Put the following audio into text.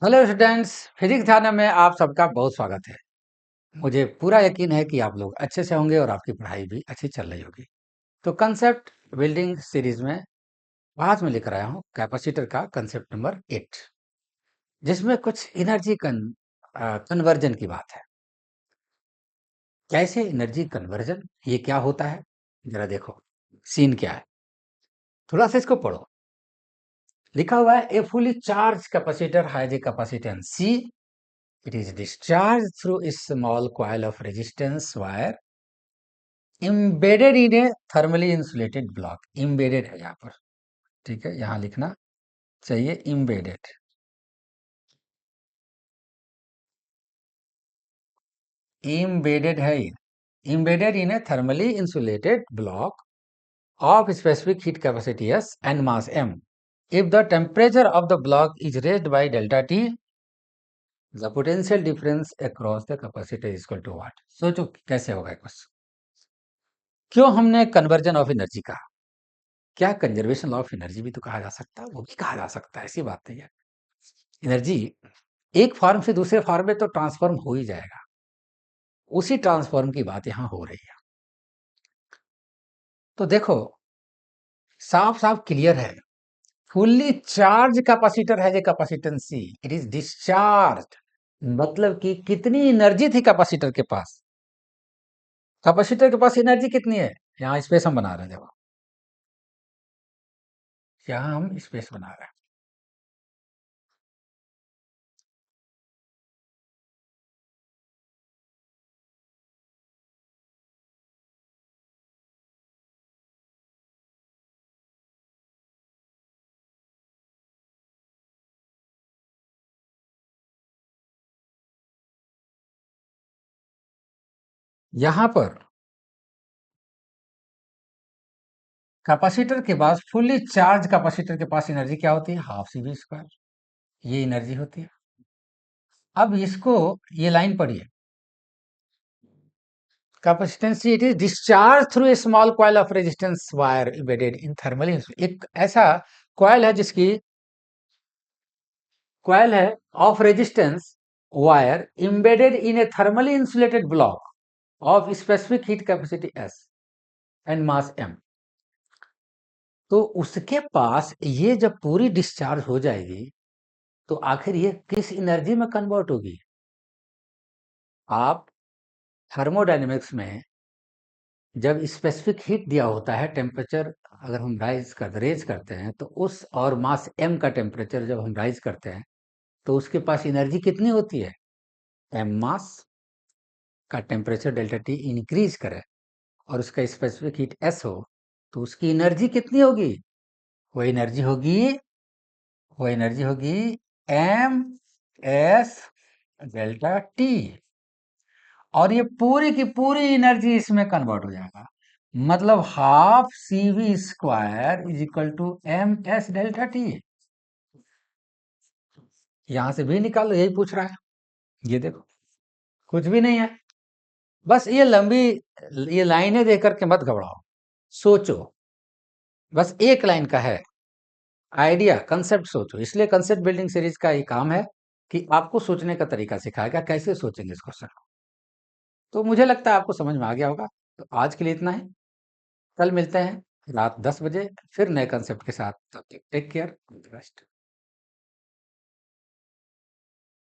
Hello students, physics ध्यान में आप सबका बहुत स्वागत है। मुझे पूरा यकीन है कि आप लोग अच्छे से होंगे और आपकी पढ़ाई भी अच्छी चल रही होगी। तो कंसेप्ट बिल्डिंग सीरीज में आज मैं लेकर आया हूँ कैपेसिटर का कंसेप्ट नंबर 8, जिसमें कुछ एनर्जी कन्वर्जन की बात है। कैसे एनर्जी कन्वर्जन, ये क्या होता है, जरा देखो सीन क्या है। थोड़ा सा इसको पढ़ो। लिखा हुआ है a fully charge capacitor has a capacitance C. It is discharged through a small coil of resistance wire embedded in a thermally insulated block. Embedded है यहाँ पर, ठीक है, यहाँ लिखना चाहिए embedded. Embedded है ये. Embedded in a thermally insulated block of specific heat capacity S and mass M. If the temperature of the block is raised by delta T, the potential difference across the capacitor is equal to what? सोचो कैसे होगा कुछ. क्यों हमने conversion of energy कहा? क्या conservation law of energy भी तो कहा जा सकता है, वो भी कहा जा सकता है, ऐसी बात नहीं है। एनर्जी एक फॉर्म से दूसरे फॉर्म में तो ट्रांसफॉर्म हो ही जाएगा, उसी ट्रांसफॉर्म की बात यहाँ हो रही है। तो देखो साफ साफ क्लियर है, फुल्ली चार्ज कैपेसिटर है, capacitance C, it is discharge, मतलब कि कितनी एनर्जी थी कैपेसिटर के पास. कैपेसिटर के पास एनर्जी कितनी है, यहाँ स्पेस हम बना रहे हैं, देखो यहाँ हम स्पेस बना रहे हैं. यहाँ पर कैपेसिटर के पास, फुल्ली चार्ज कैपेसिटर के पास एनर्जी क्या होती है, हाफ सी वी स्क्वायर, ये एनर्जी होती है. अब इसको, ये लाइन पढ़िए, capacitance it is discharge through a small coil of resistance wire embedded in thermally. एक ऐसा कॉइल है जिसकी कॉइल है of resistance wire embedded in a thermally insulated block of specific heat capacity S and mass M. तो उसके पास ये जब पूरी डिस्चार्ज हो जाएगी तो आखिर ये किस एनर्जी में कन्वर्ट होगी. आप थर्मोडायनेमिक्स में जब स्पेसिफिक हीट दिया होता है, टेम्परेचर अगर हम रेज करते हैं तो उस, और मास m का टेम्परेचर जब हम राइज करते हैं तो उसके पास एनर्जी कितनी होती है, m मास का टेम्परेचर डेल्टा टी इंक्रीज करे और उसका स्पेसिफिक हीट s हो तो उसकी एनर्जी कितनी होगी, वो एनर्जी होगी m s डेल्टा टी. और ये पूरी की पूरी एनर्जी इसमें कन्वर्ट हो जाएगा, मतलब half C V square is equal to M S delta T. यहां से भी निकालो, यही पूछ रहा है. ये देखो कुछ भी नहीं है, बस ये लंबी ये लाइनें देख करके मत घबराओ, सोचो. बस एक लाइन का है आइडिया, कंसेप्ट सोचो. इसलिए कंसेप्ट बिल्डिंग सीरीज का ये काम है कि आपको सोचने का तरीका सिखाएगा, कैसे सोचेंगे इस क्वेश्चन को. तो मुझे लगता है आपको समझ में आ गया होगा. तो आज के लिए इतना ही. कल मिलते हैं रात 10 बजे फिर नए कंसेप्ट के साथ. तब तक टेक केयर.